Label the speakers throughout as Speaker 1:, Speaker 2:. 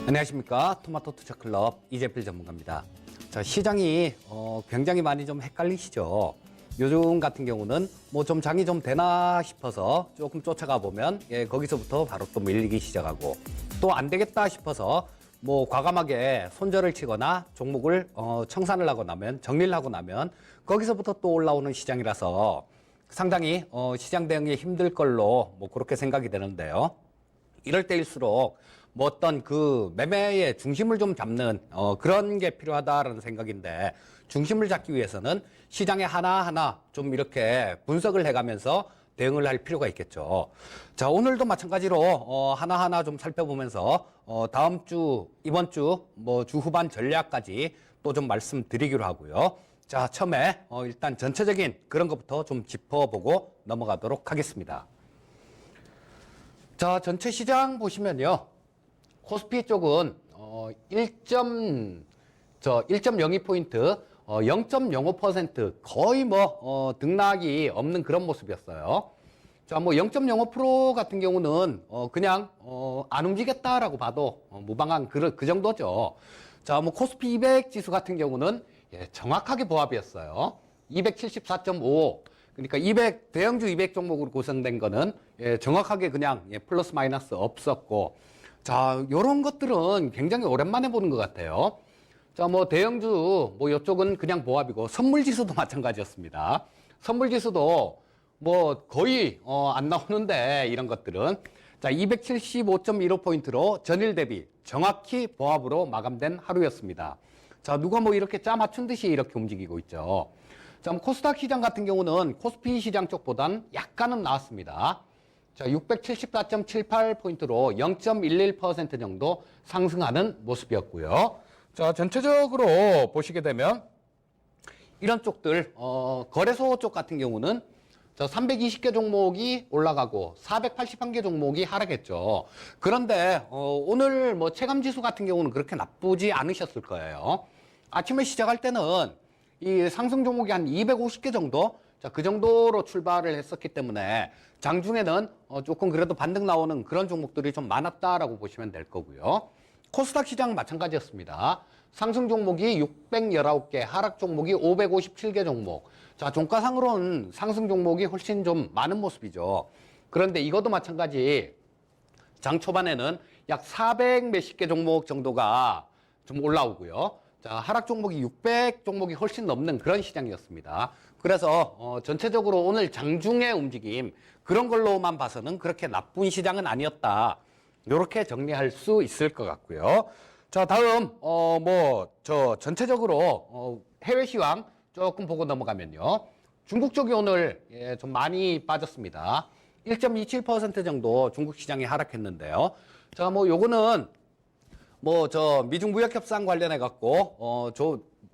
Speaker 1: 안녕하십니까. 토마토 투자클럽 이재필 전문가입니다. 자, 시장이 굉장히 많이 좀 헷갈리시죠. 요즘 같은 경우는 뭐 좀 장이 좀 되나 싶어서 조금 쫓아가 보면 거기서부터 바로 또 밀리기 시작하고, 또 안 되겠다 싶어서 뭐 과감하게 손절을 치거나 종목을 청산을 하고 나면, 정리를 하고 나면 거기서부터 또 올라오는 시장이라서 상당히 시장 대응이 힘들 걸로 뭐 그렇게 생각이 되는데요. 이럴 때일수록 뭐 어떤 그 매매의 중심을 좀 잡는 그런 게 필요하다라는 생각인데, 중심을 잡기 위해서는 시장에 하나하나 좀 이렇게 분석을 해가면서 대응을 할 필요가 있겠죠. 자, 오늘도 마찬가지로 하나하나 좀 살펴보면서 다음 주, 이번 주 뭐 주 후반 전략까지 또 좀 말씀드리기로 하고요. 자, 처음에 일단 전체적인 그런 것부터 좀 짚어보고 넘어가도록 하겠습니다. 자, 전체 시장 보시면요. 코스피 쪽은 1.02포인트, 0.05% 거의 뭐 등락이 없는 그런 모습이었어요. 자, 뭐 0.05% 같은 경우는 그냥 안 움직였다라고 봐도 무방한 그 정도죠. 자, 뭐 코스피 200 지수 같은 경우는 정확하게 보합이었어요. 274.5. 그러니까 200 대형주 200 종목으로 구성된 거는 정확하게 그냥 플러스 마이너스 없었고, 자, 요런 것들은 굉장히 오랜만에 보는 것 같아요. 자, 뭐 대형주 뭐 이쪽은 그냥 보합이고, 선물 지수도 마찬가지였습니다. 선물 지수도 뭐 거의 안 나오는데, 이런 것들은 자, 275.15포인트로 전일 대비 정확히 보합으로 마감된 하루였습니다. 자, 누가 뭐 이렇게 짜 맞춘 듯이 이렇게 움직이고 있죠. 자, 뭐 코스닥 시장 같은 경우는 코스피 시장 쪽보단 약간은 나왔습니다. 자, 674.78포인트로 0.11% 정도 상승하는 모습이었고요. 자, 전체적으로 보시게 되면 이런 쪽들, 거래소 쪽 같은 경우는 320개 종목이 올라가고 481개 종목이 하락했죠. 그런데 오늘 뭐 체감지수 같은 경우는 그렇게 나쁘지 않으셨을 거예요. 아침에 시작할 때는 이 상승 종목이 한 250개 정도, 자, 그 정도로 출발을 했었기 때문에 장중에는 조금 그래도 반등 나오는 그런 종목들이 좀 많았다라고 보시면 될 거고요. 코스닥 시장 마찬가지였습니다. 상승 종목이 619개, 하락 종목이 557개 종목. 자, 종가상으로는 상승 종목이 훨씬 좀 많은 모습이죠. 그런데 이것도 마찬가지, 장 초반에는 약 400 몇십 개 종목 정도가 좀 올라오고요. 자, 하락 종목이 600 종목이 훨씬 넘는 그런 시장이었습니다. 그래서 전체적으로 오늘 장중의 움직임, 그런 걸로만 봐서는 그렇게 나쁜 시장은 아니었다, 이렇게 정리할 수 있을 것 같고요. 자, 다음 전체적으로 해외 시황 조금 보고 넘어가면요. 중국 쪽이 오늘 좀 많이 빠졌습니다. 1.27% 정도 중국 시장이 하락했는데요. 자, 뭐 요거는 미중 무역 협상 관련해 갖고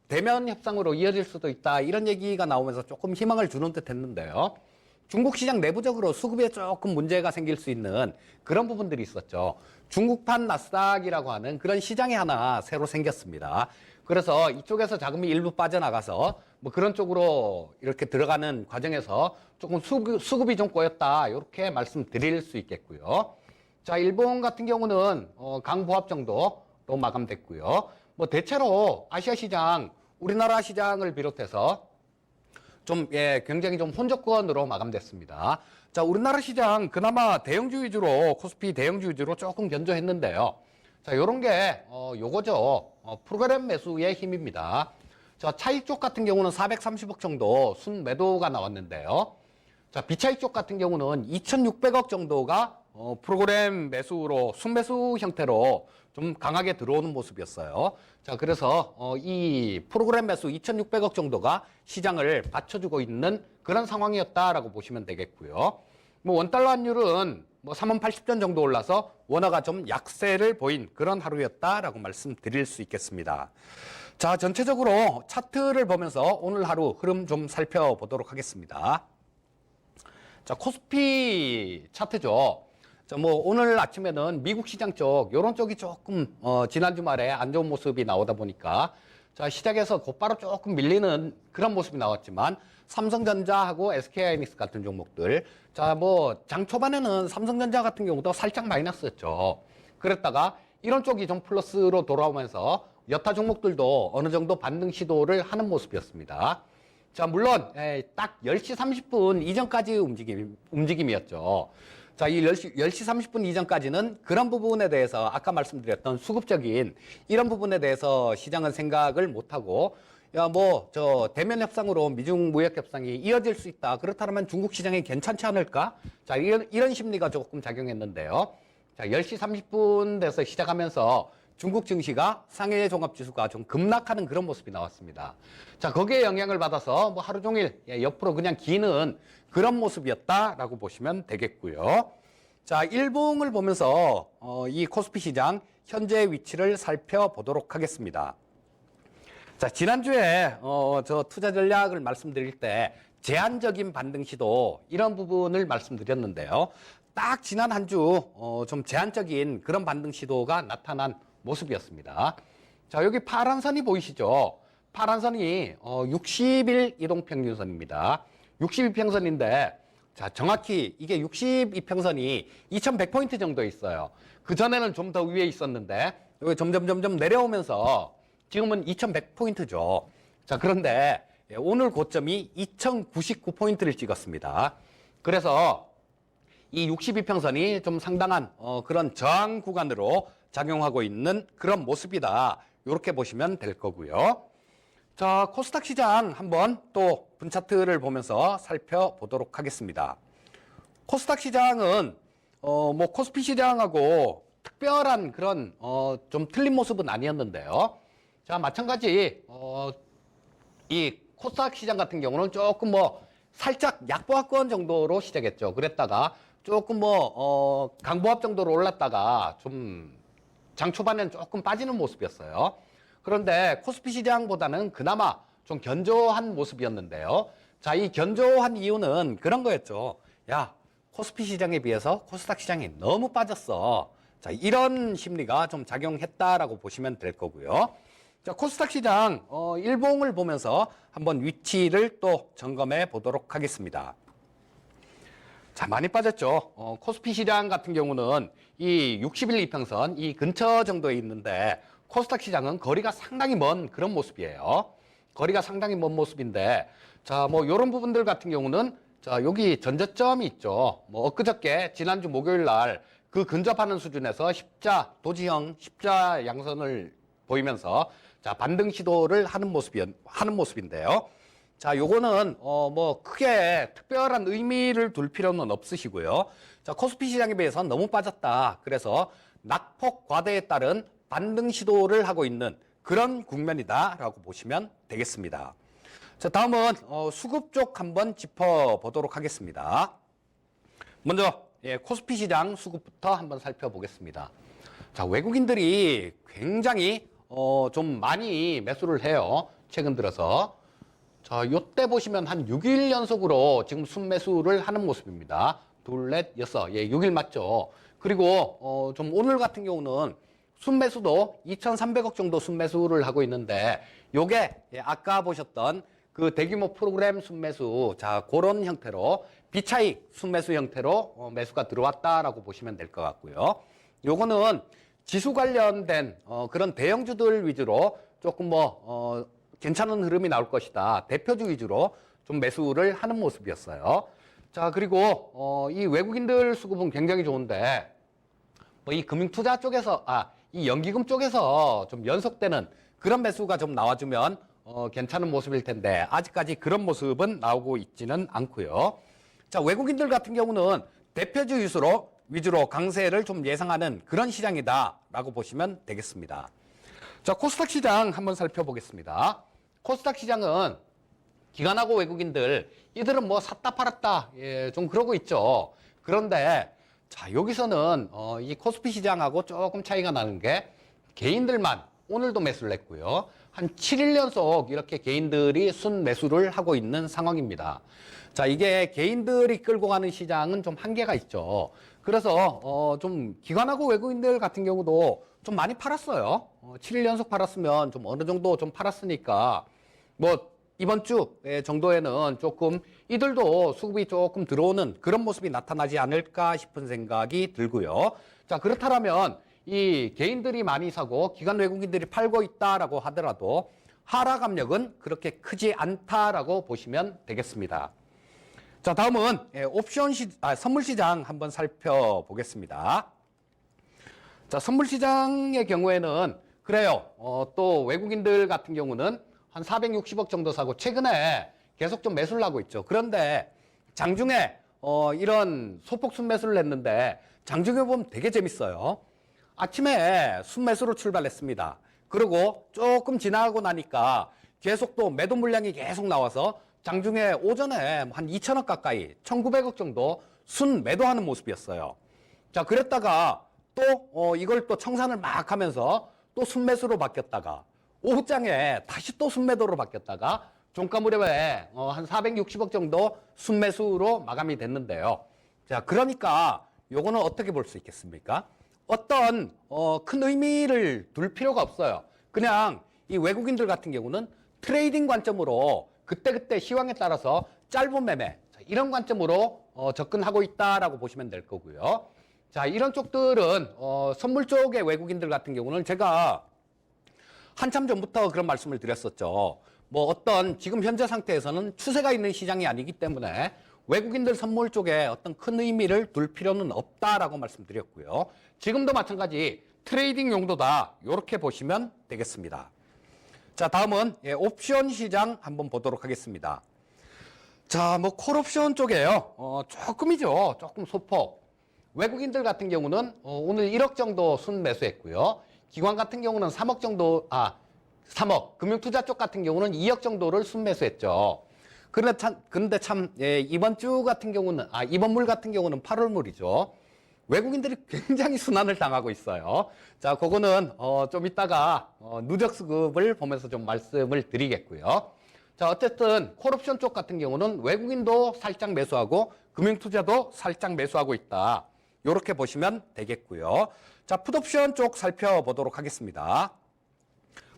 Speaker 1: 대면 협상으로 이어질 수도 있다, 이런 얘기가 나오면서 조금 희망을 주는 듯 했는데요. 중국 시장 내부적으로 수급에 조금 문제가 생길 수 있는 그런 부분들이 있었죠. 중국판 나스닥이라고 하는 그런 시장이 하나 새로 생겼습니다. 그래서 이쪽에서 자금이 일부 빠져나가서 뭐 그런 쪽으로 이렇게 들어가는 과정에서 조금 수급이 좀 꼬였다, 이렇게 말씀드릴 수 있겠고요. 자, 일본 같은 경우는 강보합 정도로 마감됐고요. 뭐 대체로 아시아 시장, 우리나라 시장을 비롯해서 굉장히 좀 혼조권으로 마감됐습니다. 자, 우리나라 시장 그나마 대형주 위주로, 코스피 대형주 위주로 조금 견조했는데요. 자, 요런 게 요거죠. 프로그램 매수의 힘입니다. 자, 차익 쪽 같은 경우는 430억 정도 순 매도가 나왔는데요. 자, 비차익 쪽 같은 경우는 2,600억 정도가 프로그램 매수로, 순매수 형태로 좀 강하게 들어오는 모습이었어요. 자, 그래서 이 프로그램 매수 2,600억 정도가 시장을 받쳐주고 있는 그런 상황이었다라고 보시면 되겠고요. 뭐 원달러 환율은 뭐 3원 80전 정도 올라서 원화가 좀 약세를 보인 그런 하루였다라고 말씀드릴 수 있겠습니다. 자, 전체적으로 차트를 보면서 오늘 하루 흐름 좀 살펴보도록 하겠습니다. 자, 코스피 차트죠. 자, 뭐 오늘 아침에는 미국 시장 쪽, 요런 쪽이 조금 지난 주말에 안 좋은 모습이 나오다 보니까 자, 시작에서 곧바로 조금 밀리는 그런 모습이 나왔지만, 삼성전자하고 SK하이닉스 같은 종목들, 자, 뭐 장 초반에는 삼성전자 같은 경우도 살짝 마이너스였죠. 그랬다가 이런 쪽이 좀 플러스로 돌아오면서 여타 종목들도 어느 정도 반등 시도를 하는 모습이었습니다. 자, 물론 딱 10시 30분 이전까지 움직임이었죠. 자, 이 10시 30분 이전까지는 그런 부분에 대해서 아까 말씀드렸던 수급적인 이런 부분에 대해서 시장은 생각을 못하고 야, 대면 협상으로 미중 무역 협상이 이어질 수 있다. 그렇다면 중국 시장이 괜찮지 않을까? 자, 이런 심리가 조금 작용했는데요. 자, 10시 30분 돼서 시작하면서 중국 증시가 상해 종합지수가 좀 급락하는 그런 모습이 나왔습니다. 자, 거기에 영향을 받아서 하루 종일 옆으로 그냥 기는 그런 모습이었다라고 보시면 되겠고요. 자, 일봉을 보면서 이 코스피 시장 현재 위치를 살펴보도록 하겠습니다. 자, 지난주에 저 투자 전략을 말씀드릴 때 제한적인 반등 시도 이런 부분을 말씀드렸는데요. 딱 지난 한 주 좀 제한적인 그런 반등 시도가 나타난 모습이었습니다. 자, 여기 파란 선이 보이시죠? 파란 선이 60일 이동평균선입니다. 62평선인데 자, 정확히 이게 62평선이 2100포인트 정도 있어요. 그전에는 좀 더 위에 있었는데 여기 점점 내려오면서 지금은 2100포인트죠. 자, 그런데 오늘 고점이 2099포인트를 찍었습니다. 그래서 이 62평선이 좀 상당한 그런 저항 구간으로 작용하고 있는 그런 모습이다. 이렇게 보시면 될 거고요. 자, 코스닥 시장 한번 또 분차트를 보면서 살펴보도록 하겠습니다. 코스닥 시장은 코스피 시장하고 특별한 그런 좀 틀린 모습은 아니었는데요. 자, 마찬가지 이 코스닥 시장 같은 경우는 조금 살짝 약보합권 정도로 시작했죠. 그랬다가 조금 강보합 정도로 올랐다가 좀 장 초반에는 조금 빠지는 모습이었어요. 그런데 코스피 시장보다는 그나마 좀 견조한 모습이었는데요. 자, 이 견조한 이유는 그런 거였죠. 야, 코스피 시장에 비해서 코스닥 시장이 너무 빠졌어. 자, 이런 심리가 좀 작용했다라고 보시면 될 거고요. 자, 코스닥 시장 일봉을 보면서 한번 위치를 또 점검해 보도록 하겠습니다. 자, 많이 빠졌죠. 코스피 시장 같은 경우는 이 60일 이평선 이 근처 정도에 있는데 코스닥 시장은 거리가 상당히 먼 그런 모습이에요. 거리가 상당히 먼 모습인데 자, 이런 부분들 같은 경우는 자, 여기 전저점이 있죠. 엊그저께 지난주 목요일 날 그 근접하는 수준에서 도지형 십자 양선을 보이면서 자, 반등 시도를 하는 모습인데요. 자, 요거는 크게 특별한 의미를 둘 필요는 없으시고요. 자, 코스피 시장에 비해서 너무 빠졌다. 그래서 낙폭 과대에 따른 반등 시도를 하고 있는 그런 국면이다라고 보시면 되겠습니다. 자, 다음은 수급 쪽 한번 짚어보도록 하겠습니다. 먼저 코스피 시장 수급부터 한번 살펴보겠습니다. 자, 외국인들이 굉장히 좀 많이 매수를 해요. 최근 들어서. 자, 요때 보시면 한 6일 연속으로 지금 순매수를 하는 모습입니다. 둘, 넷, 여섯. 6일 맞죠? 그리고 좀 오늘 같은 경우는 순매수도 2,300억 정도 순매수를 하고 있는데 요게 아까 보셨던 그 대규모 프로그램 순매수, 자, 그런 형태로 비차익 순매수 형태로 매수가 들어왔다라고 보시면 될 것 같고요. 요거는 지수 관련된 그런 대형주들 위주로 조금 괜찮은 흐름이 나올 것이다. 대표주 위주로 좀 매수를 하는 모습이었어요. 자, 그리고 이 외국인들 수급은 굉장히 좋은데 이 금융투자 쪽에서 이 연기금 쪽에서 좀 연속되는 그런 매수가 좀 나와주면 괜찮은 모습일 텐데 아직까지 그런 모습은 나오고 있지는 않고요. 자, 외국인들 같은 경우는 대표주 위주로 강세를 좀 예상하는 그런 시장이다라고 보시면 되겠습니다. 자, 코스닥 시장 한번 살펴보겠습니다. 코스닥 시장은 기관하고 외국인들 이들은 샀다 팔았다 좀 그러고 있죠. 그런데 자, 여기서는 이 코스피 시장하고 조금 차이가 나는 게 개인들만 오늘도 매수를 했고요. 한 7일 연속 이렇게 개인들이 순매수를 하고 있는 상황입니다. 자, 이게 개인들이 끌고 가는 시장은 좀 한계가 있죠. 그래서 좀 기관하고 외국인들 같은 경우도 좀 많이 팔았어요. 7일 연속 팔았으면 좀 어느 정도 좀 팔았으니까 이번 주 정도에는 조금 이들도 수급이 조금 들어오는 그런 모습이 나타나지 않을까 싶은 생각이 들고요. 자, 그렇다면 이 개인들이 많이 사고 기관 외국인들이 팔고 있다라고 하더라도 하락 압력은 그렇게 크지 않다라고 보시면 되겠습니다. 자, 다음은 선물 시장 한번 살펴보겠습니다. 자, 선물 시장의 경우에는 그래요. 또 외국인들 같은 경우는 한 460억 정도 사고 최근에 계속 좀 매수를 하고 있죠. 그런데 장중에 이런 소폭 순매수를 했는데 장중에 보면 되게 재밌어요. 아침에 순매수로 출발했습니다. 그리고 조금 지나고 나니까 계속 또 매도 물량이 계속 나와서 장중에 오전에 한 2천억 가까이 1,900억 정도 순매도하는 모습이었어요. 자, 그랬다가 또 이걸 또 청산을 막 하면서 또 순매수로 바뀌었다가 오후장에 다시 또 순매도로 바뀌었다가 종가 무렵에 한 460억 정도 순매수로 마감이 됐는데요. 자, 그러니까 요거는 어떻게 볼 수 있겠습니까? 어떤 큰 의미를 둘 필요가 없어요. 그냥 이 외국인들 같은 경우는 트레이딩 관점으로 그때그때 시황에 따라서 짧은 매매 이런 관점으로 접근하고 있다라고 보시면 될 거고요. 자, 이런 쪽들은 선물 쪽의 외국인들 같은 경우는 제가 한참 전부터 그런 말씀을 드렸었죠. 뭐 어떤 지금 현재 상태에서는 추세가 있는 시장이 아니기 때문에 외국인들 선물 쪽에 어떤 큰 의미를 둘 필요는 없다라고 말씀드렸고요. 지금도 마찬가지 트레이딩 용도다 이렇게 보시면 되겠습니다. 자, 다음은 옵션 시장 한번 보도록 하겠습니다. 자, 뭐 콜옵션 쪽에요. 조금이죠. 조금 소폭. 외국인들 같은 경우는 오늘 1억 정도 순매수했고요. 기관 같은 경우는 3억 정도, 3억. 금융투자 쪽 같은 경우는 2억 정도를 순매수했죠. 근데 참, 이번 주 같은 경우는, 이번 물 같은 경우는 8월물이죠. 외국인들이 굉장히 순환을 당하고 있어요. 자, 그거는, 좀 이따가, 누적 수급을 보면서 좀 말씀을 드리겠고요. 자, 어쨌든, 콜옵션 쪽 같은 경우는 외국인도 살짝 매수하고, 금융투자도 살짝 매수하고 있다. 요렇게 보시면 되겠고요. 자, 풋옵션 쪽 살펴보도록 하겠습니다.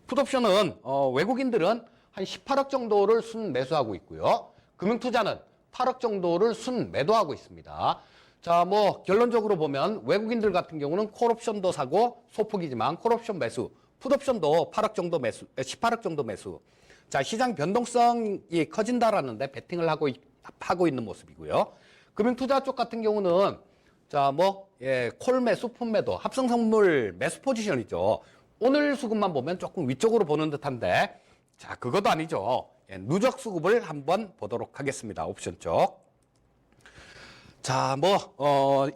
Speaker 1: 풋옵션은 외국인들은 한 18억 정도를 순매수하고 있고요. 금융투자는 8억 정도를 순매도하고 있습니다. 자, 뭐 결론적으로 보면 외국인들 같은 경우는 콜옵션도 사고 소폭이지만 콜옵션 매수, 풋옵션도 8억 정도 매수, 18억 정도 매수. 자, 시장 변동성이 커진다라는데 베팅을 하고 있는 모습이고요. 금융투자 쪽 같은 경우는 자, 콜 매수, 풋 매도, 합성 선물 매수 포지션이죠. 오늘 수급만 보면 조금 위쪽으로 보는 듯한데, 자, 그것도 아니죠. 누적 수급을 한번 보도록 하겠습니다. 옵션 쪽. 자,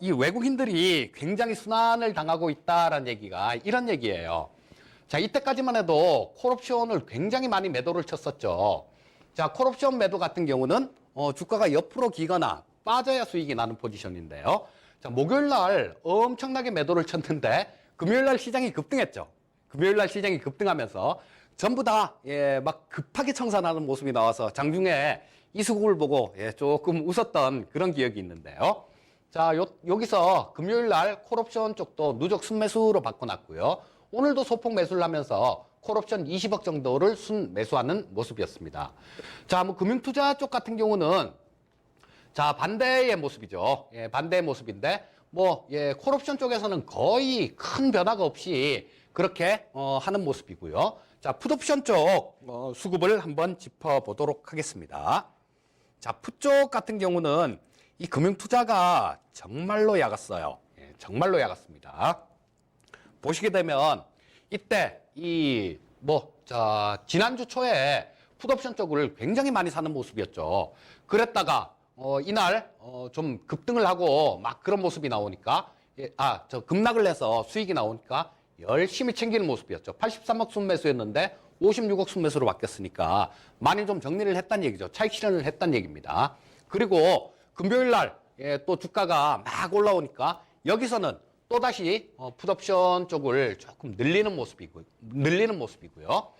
Speaker 1: 이 외국인들이 굉장히 순환을 당하고 있다라는 얘기가 이런 얘기예요. 자, 이때까지만 해도 콜옵션을 굉장히 많이 매도를 쳤었죠. 자, 콜옵션 매도 같은 경우는 주가가 옆으로 기거나 빠져야 수익이 나는 포지션인데요. 자, 목요일 날 엄청나게 매도를 쳤는데 금요일 날 시장이 급등했죠. 금요일 날 시장이 급등하면서 전부 다 막 급하게 청산하는 모습이 나와서 장중에 이 수급을 보고 조금 웃었던 그런 기억이 있는데요. 자, 여기서 금요일 날 콜옵션 쪽도 누적 순매수로 바꿔놨고요. 오늘도 소폭 매수를 하면서 콜옵션 20억 정도를 순매수하는 모습이었습니다. 자, 뭐 금융투자 쪽 같은 경우는 자, 반대의 모습이죠. 반대의 모습인데, 콜옵션 쪽에서는 거의 큰 변화가 없이 그렇게, 하는 모습이고요. 자, 풋옵션 쪽, 수급을 한번 짚어보도록 하겠습니다. 자, 풋 쪽 같은 경우는 이 금융투자가 정말로 약았어요. 정말로 약았습니다. 보시게 되면, 이때, 지난주 초에 풋옵션 쪽을 굉장히 많이 사는 모습이었죠. 그랬다가, 이날 좀 급등을 하고 막 그런 모습이 나오니까 급락을 해서 수익이 나오니까 열심히 챙기는 모습이었죠. 83억 순매수였는데 56억 순매수로 바뀌었으니까 많이 좀 정리를 했다는 얘기죠. 차익 실현을 했다는 얘기입니다. 그리고 금요일 날 또 주가가 막 올라오니까 여기서는 또다시 풋옵션 쪽을 조금 늘리는 모습이고요.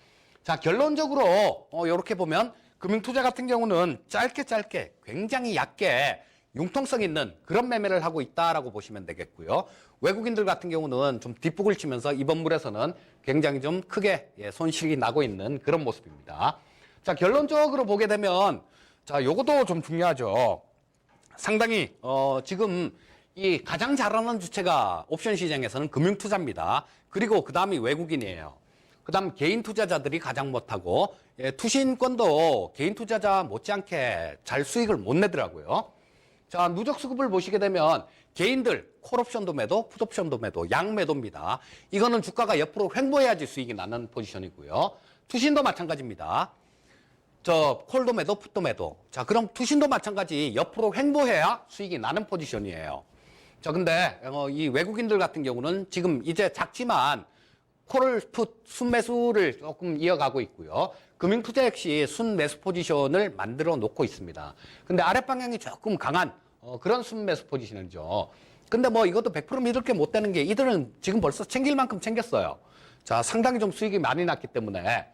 Speaker 1: 자, 결론적으로 이렇게 보면 금융투자 같은 경우는 짧게 굉장히 얕게 융통성 있는 그런 매매를 하고 있다라고 보시면 되겠고요. 외국인들 같은 경우는 좀 뒷북을 치면서 이번 물에서는 굉장히 좀 크게 손실이 나고 있는 그런 모습입니다. 자, 결론적으로 보게 되면 자, 요것도 좀 중요하죠. 상당히 지금 이 가장 잘하는 주체가 옵션 시장에서는 금융투자입니다. 그리고 그 다음이 외국인이에요. 그 다음 개인 투자자들이 가장 못하고, 투신권도 개인 투자자 못지않게 잘 수익을 못 내더라고요. 자, 누적 수급을 보시게 되면 개인들 콜옵션도 매도, 풋옵션도 매도, 양매도입니다. 이거는 주가가 옆으로 횡보해야지 수익이 나는 포지션이고요. 투신도 마찬가지입니다. 저 콜도 매도, 풋도 매도. 자, 그럼 투신도 마찬가지 옆으로 횡보해야 수익이 나는 포지션이에요. 자, 근데 이 외국인들 같은 경우는 지금 이제 작지만 콜, 풋, 순매수를 조금 이어가고 있고요. 금융투자 역시 순매수 포지션을 만들어 놓고 있습니다. 근데 아랫방향이 조금 강한 그런 순매수 포지션이죠. 근데 뭐 이것도 100% 믿을 게 못 되는 게 이들은 지금 벌써 챙길 만큼 챙겼어요. 자, 상당히 좀 수익이 많이 났기 때문에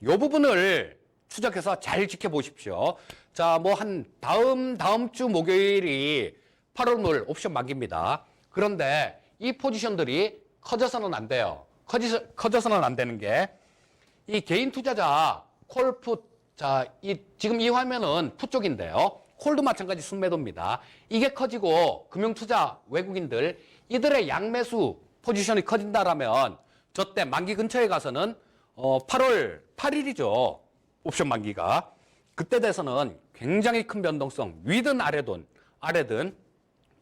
Speaker 1: 이 부분을 추적해서 잘 지켜보십시오. 자, 뭐 한 다음 주 목요일이 8월 물 옵션 만기입니다. 그런데 이 포지션들이 커져서는 안 돼요. 커져서는 안 되는 게 이 개인 투자자 콜, 풋, 자, 지금 이 화면은 풋 쪽인데요. 콜도 마찬가지 순매도입니다. 이게 커지고 금융투자 외국인들 이들의 양매수 포지션이 커진다라면 저때 만기 근처에 가서는 8월 8일이죠. 옵션 만기가. 그때 돼서는 굉장히 큰 변동성, 위든 아래든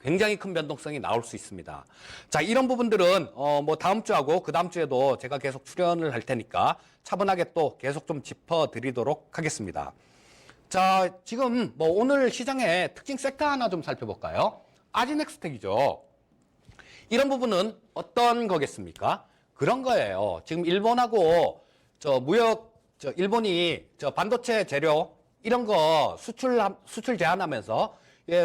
Speaker 1: 굉장히 큰 변동성이 나올 수 있습니다. 자, 이런 부분들은 뭐 다음 주하고 그 다음 주에도 제가 계속 출연을 할 테니까 차분하게 또 계속 좀 짚어드리도록 하겠습니다. 자, 지금 뭐 오늘 시장의 특징 섹터 하나 좀 살펴볼까요? 아지넥스텍이죠. 이런 부분은 어떤 거겠습니까? 그런 거예요. 지금 일본하고 일본이 반도체 재료 이런 거 수출 제한하면서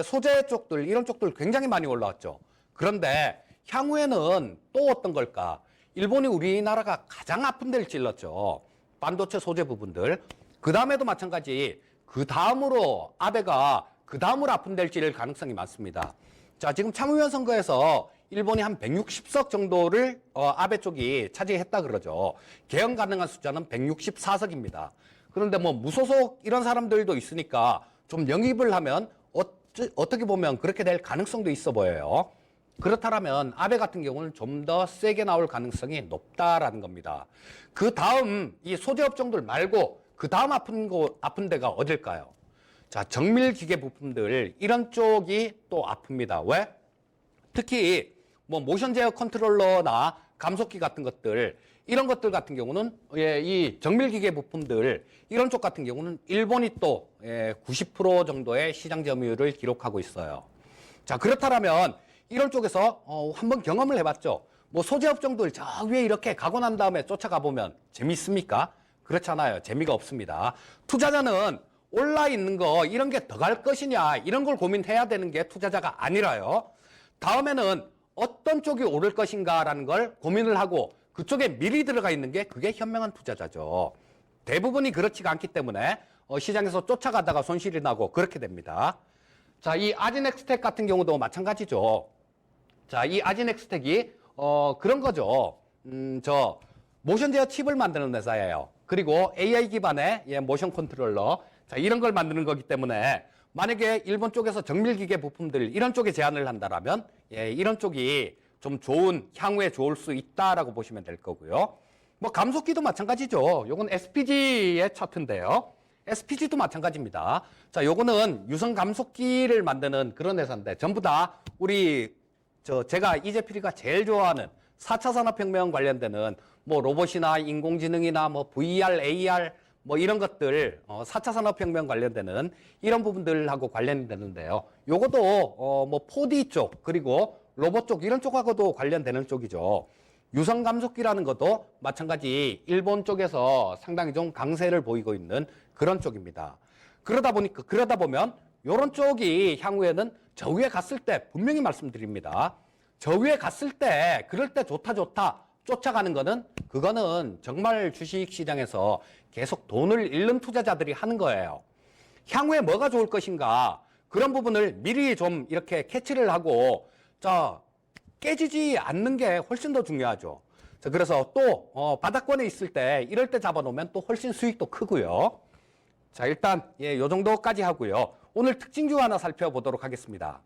Speaker 1: 소재 쪽들 이런 쪽들 굉장히 많이 올라왔죠. 그런데 향후에는 또 어떤 걸까? 일본이 우리나라가 가장 아픈 데를 찔렀죠. 반도체 소재 부분들. 그 다음에도 마찬가지. 그 다음으로 아베가 그 다음으로 아픈 데를 찔릴 가능성이 많습니다. 자, 지금 참의원 선거에서 일본이 한 160석 정도를 아베 쪽이 차지했다 그러죠. 개헌 가능한 숫자는 164석입니다. 그런데 뭐 무소속 이런 사람들도 있으니까 좀 영입을 하면 어떻게 보면 그렇게 될 가능성도 있어 보여요. 그렇다면 아베 같은 경우는 좀 더 세게 나올 가능성이 높다라는 겁니다. 그 다음 이 소재 업종들 말고 그 다음 아픈 데가 어딜까요? 자, 정밀기계 부품들 이런 쪽이 또 아픕니다. 왜? 특히 뭐 모션 제어 컨트롤러나 감속기 같은 것들 이런 것들 같은 경우는 이 정밀기계 부품들 이런 쪽 같은 경우는 일본이 또 90% 정도의 시장 점유율을 기록하고 있어요. 자, 그렇다면 이런 쪽에서 한번 경험을 해봤죠. 뭐 소재 업종들 저 위에 이렇게 가고 난 다음에 쫓아가 보면 재미있습니까? 그렇잖아요. 재미가 없습니다. 투자자는 올라 있는 거 이런 게 더 갈 것이냐 이런 걸 고민해야 되는 게 투자자가 아니라요. 다음에는 어떤 쪽이 오를 것인가라는 걸 고민을 하고 그쪽에 미리 들어가 있는 게 그게 현명한 투자자죠. 대부분이 그렇지가 않기 때문에 시장에서 쫓아가다가 손실이 나고 그렇게 됩니다. 자, 이 아지넥스텍 같은 경우도 마찬가지죠. 자, 이 아지넥스텍이 그런 거죠. 모션 제어 칩을 만드는 회사예요. 그리고 AI 기반의 모션 컨트롤러 자, 이런 걸 만드는 거기 때문에 만약에 일본 쪽에서 정밀기계 부품들 이런 쪽에 제한을 한다라면 이런 쪽이 좀 향후에 좋을 수 있다라고 보시면 될 거고요. 뭐 감속기도 마찬가지죠. 요건 SPG의 차트인데요. SPG도 마찬가지입니다. 자, 요거는 유선 감속기를 만드는 그런 회사인데 전부 다 제가 이재필이가 제일 좋아하는 4차 산업혁명 관련되는 뭐 로봇이나 인공지능이나 뭐 VR, AR 뭐 이런 것들 4차 산업혁명 관련되는 이런 부분들하고 관련이 되는데요. 요것도 뭐 4D 쪽 그리고 로봇 쪽 이런 쪽하고도 관련되는 쪽이죠. 유선 감속기라는 것도 마찬가지 일본 쪽에서 상당히 좀 강세를 보이고 있는 그런 쪽입니다. 그러다 보면 이런 쪽이 향후에는 저 위에 갔을 때 분명히 말씀드립니다. 저 위에 갔을 때 그럴 때 좋다 쫓아가는 거는 그거는 정말 주식시장에서 계속 돈을 잃는 투자자들이 하는 거예요. 향후에 뭐가 좋을 것인가 그런 부분을 미리 좀 이렇게 캐치를 하고 깨지지 않는 게 훨씬 더 중요하죠. 자, 그래서 또 바닥권에 있을 때 이럴 때 잡아놓으면 또 훨씬 수익도 크고요. 자, 일단 요 정도까지 하고요. 오늘 특징주 하나 살펴보도록 하겠습니다.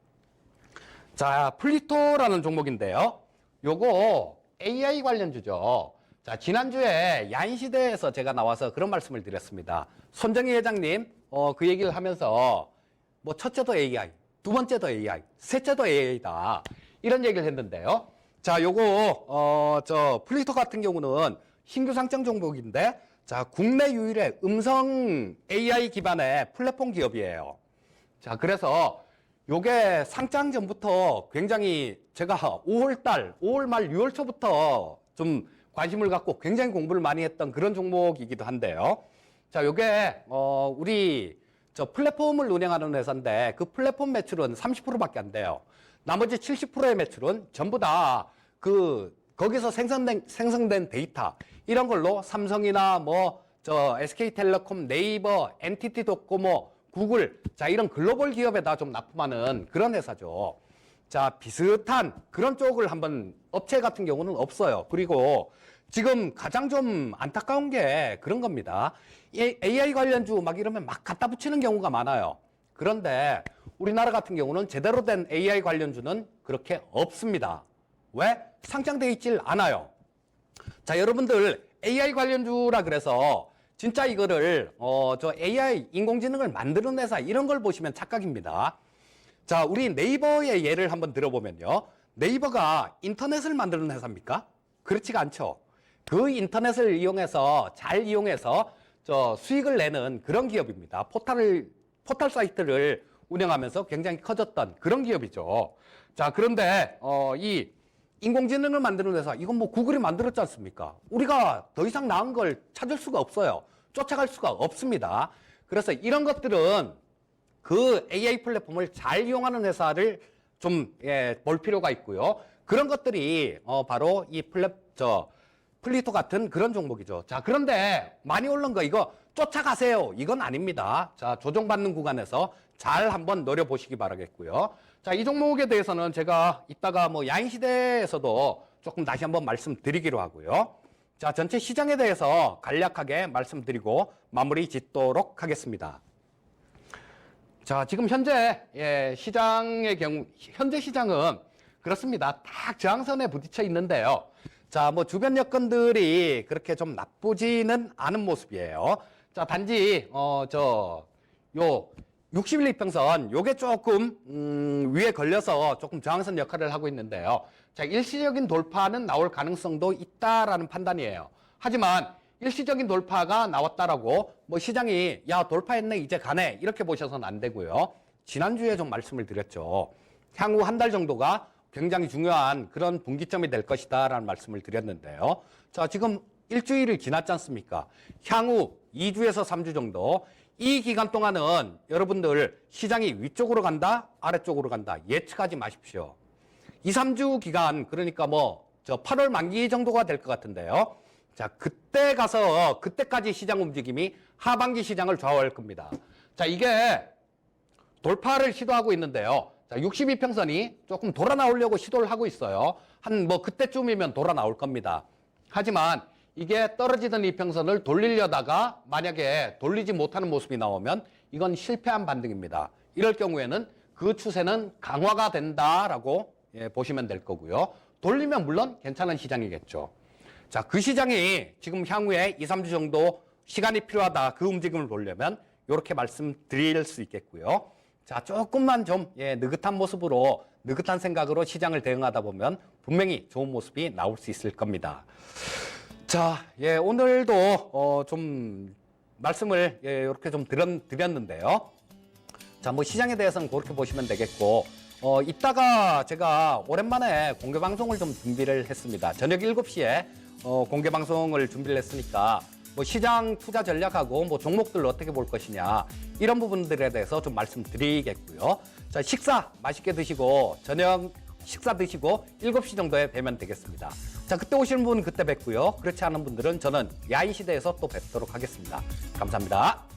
Speaker 1: 자, 플리토라는 종목인데요. 요거 AI 관련주죠. 자, 지난주에 야인시대에서 제가 나와서 그런 말씀을 드렸습니다. 손정희 회장님, 그 얘기를 하면서 뭐 첫째도 AI, 두 번째도 AI, 셋째도 AI다. 이런 얘기를 했는데요. 자, 요거, 플리토 같은 경우는 신규 상장 종목인데, 자, 국내 유일의 음성 AI 기반의 플랫폼 기업이에요. 자, 그래서 요게 상장 전부터 굉장히 제가 5월 말 6월 초부터 좀 관심을 갖고 굉장히 공부를 많이 했던 그런 종목이기도 한데요. 자, 요게, 우리 플랫폼을 운영하는 회사인데 그 플랫폼 매출은 30%밖에 안 돼요. 나머지 70%의 매출은 전부 다 거기서 생성된 데이터, 이런 걸로 삼성이나 SK텔레콤, 네이버, NTT 도코모, 구글, 자, 이런 글로벌 기업에다 좀 납품하는 그런 회사죠. 자, 비슷한 그런 쪽을 한번, 업체 같은 경우는 없어요. 그리고 지금 가장 좀 안타까운 게 그런 겁니다. AI 관련주 막 이러면 막 갖다 붙이는 경우가 많아요. 그런데 우리나라 같은 경우는 제대로 된 AI 관련주는 그렇게 없습니다. 왜? 상장되어 있질 않아요. 자, 여러분들 AI 관련주라 그래서 진짜 이거를 AI 인공지능을 만드는 회사 이런 걸 보시면 착각입니다. 자, 우리 네이버의 예를 한번 들어보면요. 네이버가 인터넷을 만드는 회사입니까? 그렇지가 않죠. 그 인터넷을 잘 이용해서 수익을 내는 그런 기업입니다. 포털 사이트를 운영하면서 굉장히 커졌던 그런 기업이죠. 자, 그런데 이 인공지능을 만드는 회사, 이건 뭐 구글이 만들었지 않습니까? 우리가 더 이상 나은 걸 찾을 수가 없어요. 쫓아갈 수가 없습니다. 그래서 이런 것들은 그 AI 플랫폼을 잘 이용하는 회사를 좀 볼 필요가 있고요. 그런 것들이 바로 이 플리토 같은 그런 종목이죠. 자, 그런데 많이 오른 거 이거 쫓아가세요. 이건 아닙니다. 자, 조정받는 구간에서 잘 한번 노려보시기 바라겠고요. 자, 이 종목에 대해서는 제가 이따가 야인시대에서도 조금 다시 한번 말씀드리기로 하고요. 자, 전체 시장에 대해서 간략하게 말씀드리고 마무리 짓도록 하겠습니다. 자, 지금 현재 시장의 경우, 현재 시장은 그렇습니다. 딱 저항선에 부딪혀 있는데요. 자, 주변 여건들이 그렇게 좀 나쁘지는 않은 모습이에요. 자, 단지 요 60일 이평선 요게 조금 위에 걸려서 조금 저항선 역할을 하고 있는데요. 자, 일시적인 돌파는 나올 가능성도 있다라는 판단이에요. 하지만 일시적인 돌파가 나왔다라고 시장이 야, 돌파했네, 이제 가네, 이렇게 보셔서는 안 되고요. 지난주에 좀 말씀을 드렸죠. 향후 한 달 정도가 굉장히 중요한 그런 분기점이 될 것이다 라는 말씀을 드렸는데요. 자, 지금 일주일이 지났지 않습니까? 향후 2주에서 3주 정도, 이 기간 동안은 여러분들 시장이 위쪽으로 간다, 아래쪽으로 간다, 예측하지 마십시오. 2, 3주 기간, 그러니까 8월 만기 정도가 될 것 같은데요. 자, 그때까지 시장 움직임이 하반기 시장을 좌우할 겁니다. 자, 이게 돌파를 시도하고 있는데요. 자, 62평선이 조금 돌아 나오려고 시도를 하고 있어요. 그때쯤이면 돌아 나올 겁니다. 하지만 이게 떨어지던 이평선을 돌리려다가 만약에 돌리지 못하는 모습이 나오면 이건 실패한 반등입니다. 이럴 경우에는 그 추세는 강화가 된다라고 보시면 될 거고요. 돌리면 물론 괜찮은 시장이겠죠. 자, 그 시장이 지금 향후에 2, 3주 정도 시간이 필요하다, 그 움직임을 보려면 이렇게 말씀드릴 수 있겠고요. 자, 조금만 좀 느긋한 모습으로, 느긋한 생각으로 시장을 대응하다 보면 분명히 좋은 모습이 나올 수 있을 겁니다. 자, 오늘도 좀 말씀을 이렇게 좀 드렸는데요. 자, 시장에 대해서는 그렇게 보시면 되겠고, 이따가 제가 오랜만에 공개 방송을 좀 준비를 했습니다. 저녁 7시에 공개 방송을 준비를 했으니까 시장 투자 전략하고 종목들을 어떻게 볼 것이냐, 이런 부분들에 대해서 좀 말씀드리겠고요. 자, 식사 맛있게 드시고 저녁 식사 드시고 7시 정도에 뵈면 되겠습니다. 자, 그때 오시는 분은 그때 뵙고요. 그렇지 않은 분들은 저는 야인시대에서 또 뵙도록 하겠습니다. 감사합니다.